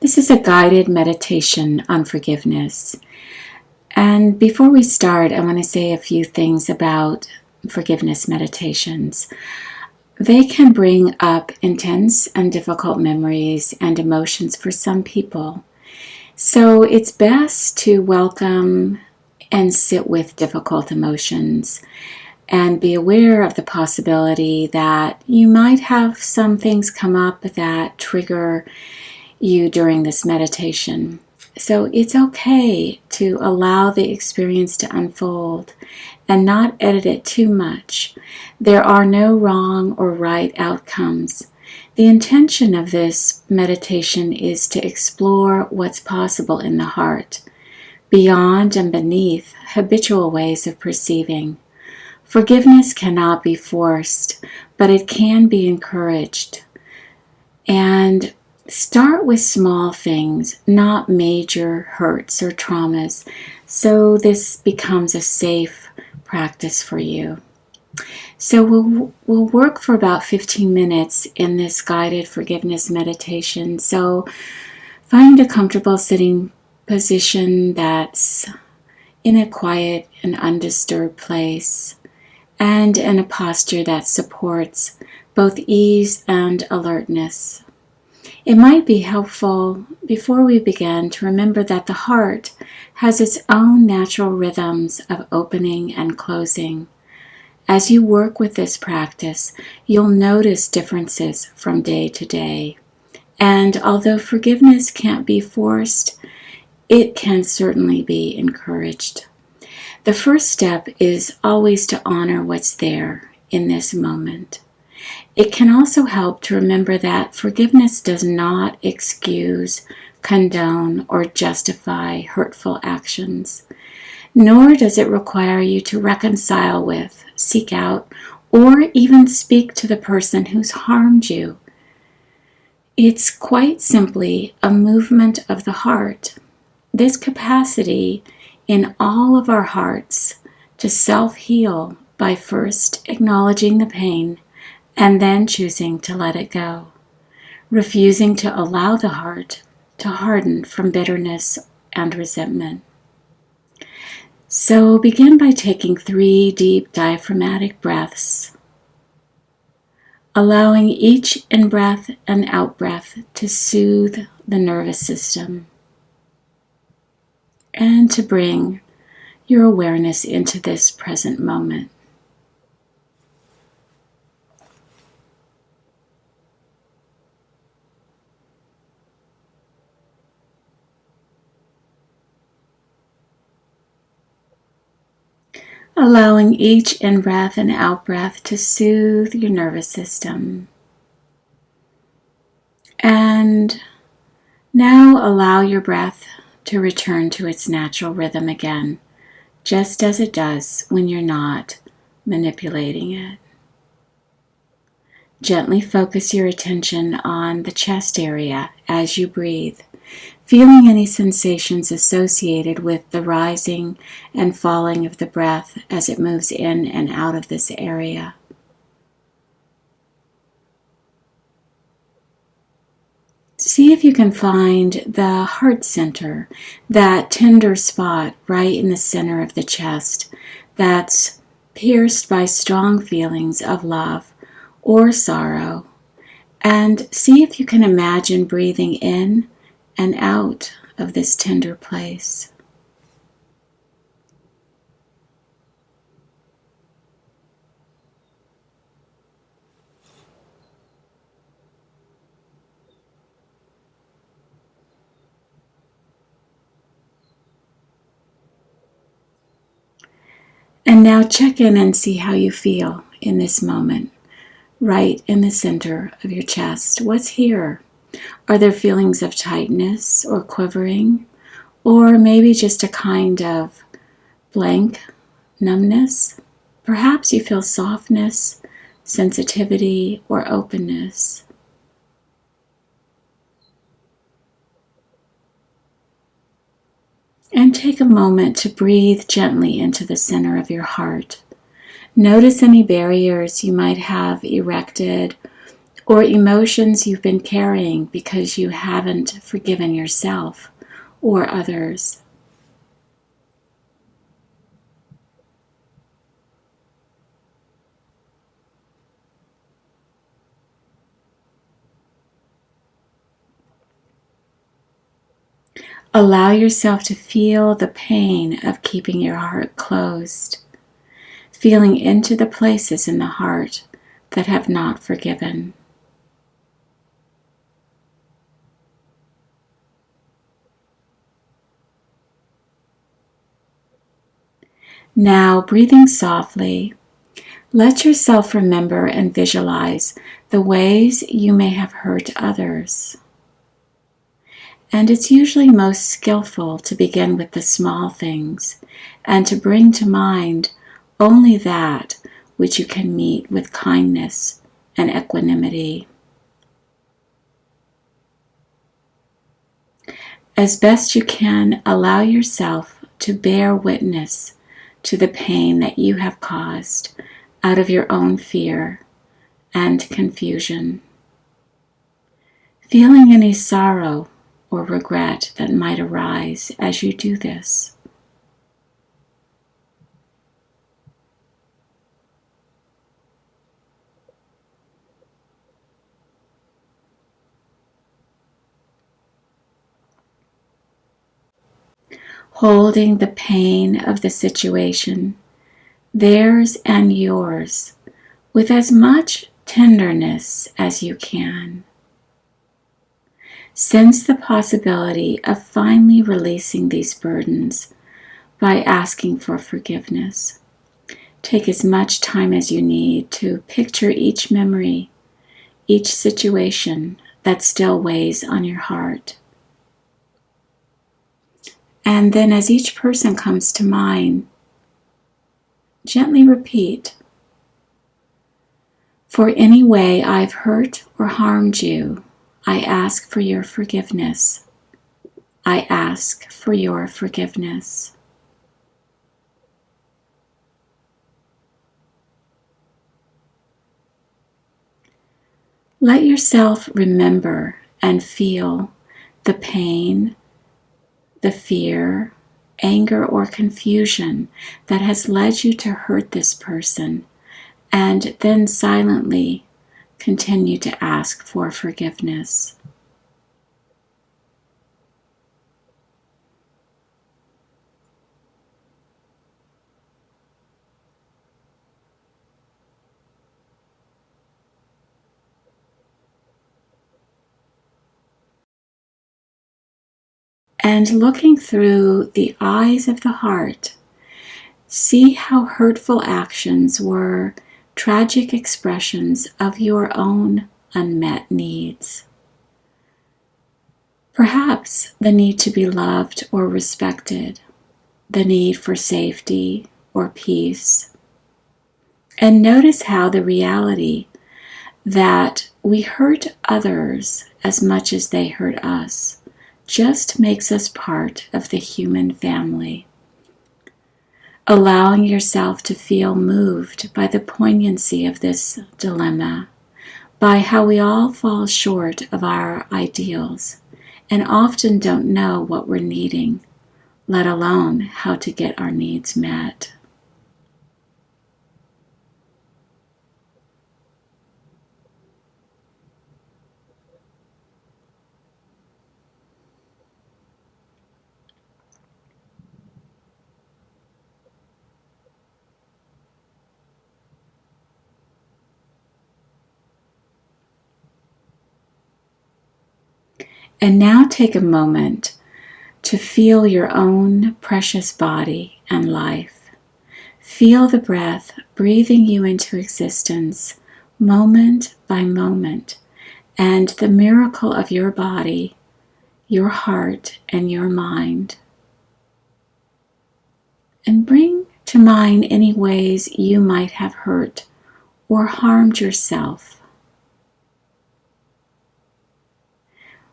This is a guided meditation on forgiveness. And before we start, I want to say a few things about forgiveness meditations. They can bring up intense and difficult memories and emotions for some people. So it's best to welcome and sit with difficult emotions and be aware of the possibility that you might have some things come up that trigger you during this meditation. So it's okay to allow the experience to unfold and not edit it too much. There are no wrong or right outcomes. The intention of this meditation is to explore what's possible in the heart, beyond and beneath habitual ways of perceiving. Forgiveness cannot be forced, but it can be encouraged. And start with small things, not major hurts or traumas, so this becomes a safe practice for you. So we'll work for about 15 minutes in this guided forgiveness meditation. So find a comfortable sitting position that's in a quiet and undisturbed place, and in a posture that supports both ease and alertness. It might be helpful before we begin to remember that the heart has its own natural rhythms of opening and closing. As you work with this practice, you'll notice differences from day to day. And although forgiveness can't be forced, it can certainly be encouraged. The first step is always to honor what's there in this moment. It can also help to remember that forgiveness does not excuse, condone, or justify hurtful actions, nor does it require you to reconcile with, seek out, or even speak to the person who's harmed you. It's quite simply a movement of the heart. This capacity in all of our hearts to self-heal by first acknowledging the pain and then choosing to let it go, refusing to allow the heart to harden from bitterness and resentment. So begin by taking 3 deep diaphragmatic breaths, allowing each in-breath and out-breath to soothe the nervous system and to bring your awareness into this present moment. Allowing each in-breath and out-breath to soothe your nervous system. And now allow your breath to return to its natural rhythm again, just as it does when you're not manipulating it. Gently focus your attention on the chest area as you breathe, feeling any sensations associated with the rising and falling of the breath as it moves in and out of this area. See if you can find the heart center, that tender spot right in the center of the chest that's pierced by strong feelings of love or sorrow, and see if you can imagine breathing in and out of this tender place. And now check in and see how you feel in this moment, right in the center of your chest. What's here? Are there feelings of tightness or quivering, or maybe just a kind of blank numbness? Perhaps you feel softness, sensitivity, or openness. And take a moment to breathe gently into the center of your heart. Notice any barriers you might have erected or emotions you've been carrying because you haven't forgiven yourself or others. Allow yourself to feel the pain of keeping your heart closed, feeling into the places in the heart that have not forgiven. Now, breathing softly, let yourself remember and visualize the ways you may have hurt others. And it's usually most skillful to begin with the small things and to bring to mind only that which you can meet with kindness and equanimity. As best you can, allow yourself to bear witness to the pain that you have caused out of your own fear and confusion. Feeling any sorrow or regret that might arise as you do this. Holding the pain of the situation, theirs and yours, with as much tenderness as you can. Sense the possibility of finally releasing these burdens by asking for forgiveness. Take as much time as you need to picture each memory, each situation that still weighs on your heart. And then as each person comes to mind, gently repeat, "For any way I've hurt or harmed you, I ask for your forgiveness. I ask for your forgiveness." Let yourself remember and feel the pain, the fear, anger, or confusion that has led you to hurt this person, and then silently continue to ask for forgiveness. And looking through the eyes of the heart, see how hurtful actions were tragic expressions of your own unmet needs. Perhaps the need to be loved or respected, the need for safety or peace. And notice how the reality that we hurt others as much as they hurt us just makes us part of the human family. Allowing yourself to feel moved by the poignancy of this dilemma, by how we all fall short of our ideals and often don't know what we're needing, let alone how to get our needs met. And now take a moment to feel your own precious body and life. Feel the breath breathing you into existence moment by moment, and the miracle of your body, your heart, and your mind. And bring to mind any ways you might have hurt or harmed yourself.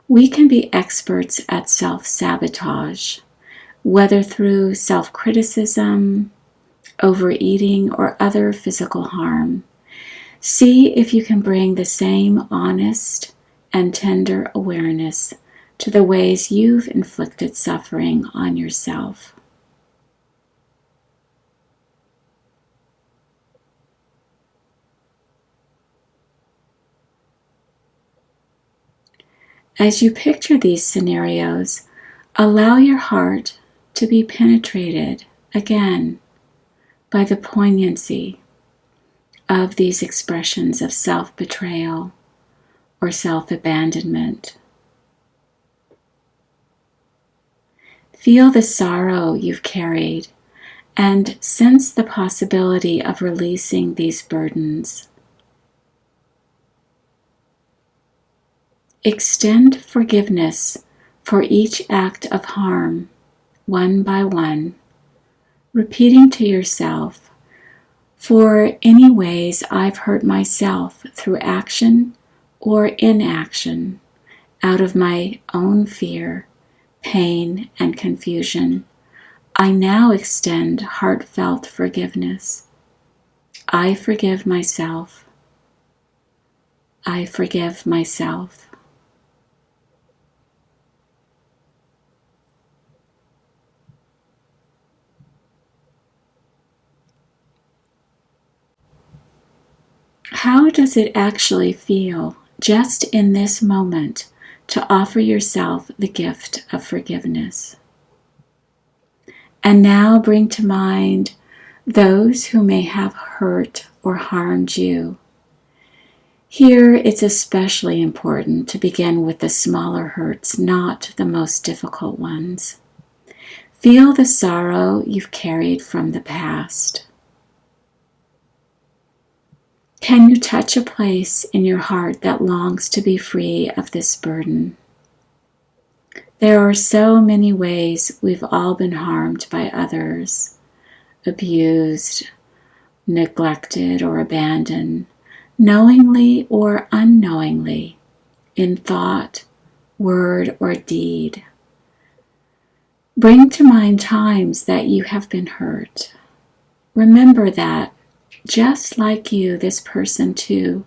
We can be experts at self-sabotage, whether through self-criticism, overeating, or other physical harm. See if you can bring the same honest and tender awareness to the ways you've inflicted suffering on yourself. As you picture these scenarios, allow your heart to be penetrated again by the poignancy of these expressions of self-betrayal or self-abandonment. Feel the sorrow you've carried and sense the possibility of releasing these burdens. Extend forgiveness for each act of harm, one by one, repeating to yourself, for any ways I've hurt myself through action or inaction, out of my own fear, pain, and confusion, I now extend heartfelt forgiveness. I forgive myself. I forgive myself. How does it actually feel, just in this moment, to offer yourself the gift of forgiveness? And now bring to mind those who may have hurt or harmed you. Here, it's especially important to begin with the smaller hurts, not the most difficult ones. Feel the sorrow you've carried from the past. Can you touch a place in your heart that longs to be free of this burden? There are so many ways we've all been harmed by others, abused, neglected, or abandoned, knowingly or unknowingly, in thought, word, or deed. Bring to mind times that you have been hurt. Remember that, just like you, this person too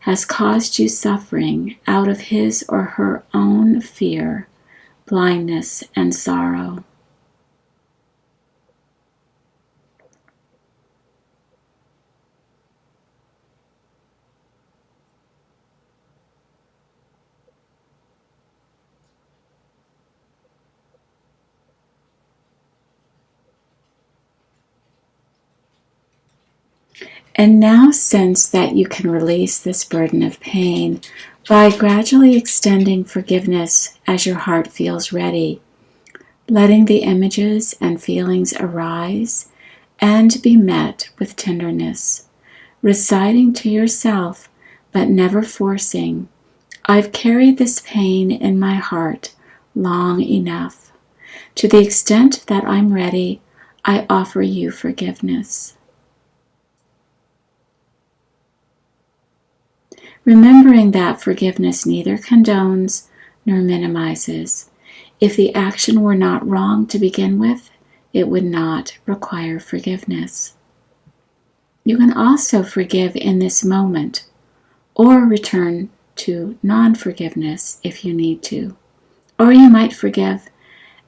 has caused you suffering out of his or her own fear, blindness, and sorrow. And now sense that you can release this burden of pain by gradually extending forgiveness as your heart feels ready, letting the images and feelings arise and be met with tenderness, reciting to yourself, but never forcing, I've carried this pain in my heart long enough. To the extent that I'm ready, I offer you forgiveness. Remembering that forgiveness neither condones nor minimizes. If the action were not wrong to begin with, it would not require forgiveness. You can also forgive in this moment, or return to non-forgiveness if you need to. Or you might forgive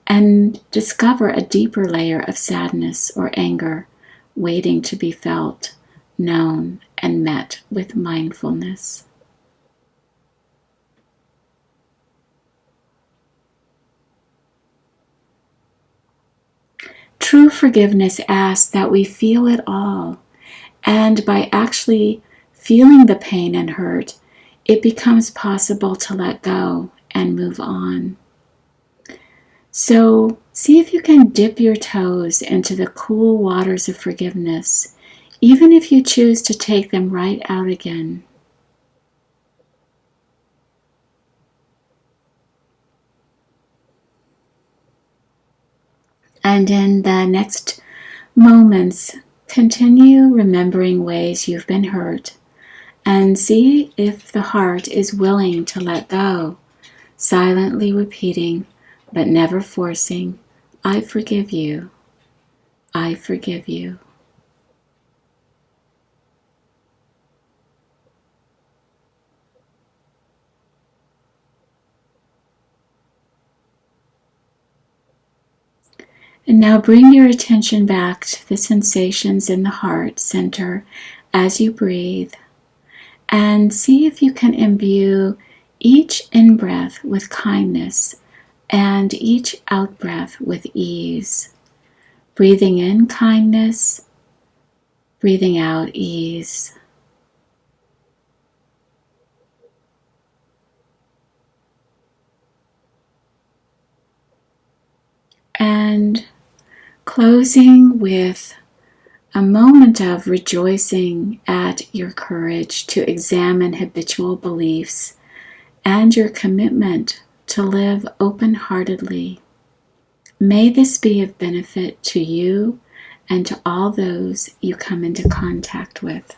and discover a deeper layer of sadness or anger waiting to be felt, known, and met with mindfulness. True forgiveness asks that we feel it all, and by actually feeling the pain and hurt, it becomes possible to let go and move on. So see if you can dip your toes into the cool waters of forgiveness, even if you choose to take them right out again. And in the next moments, continue remembering ways you've been hurt and see if the heart is willing to let go, silently repeating, but never forcing, I forgive you. I forgive you. And now bring your attention back to the sensations in the heart center as you breathe, and see if you can imbue each in-breath with kindness and each out-breath with ease. Breathing in kindness, breathing out ease. And closing with a moment of rejoicing at your courage to examine habitual beliefs and your commitment to live open-heartedly. May this be of benefit to you and to all those you come into contact with.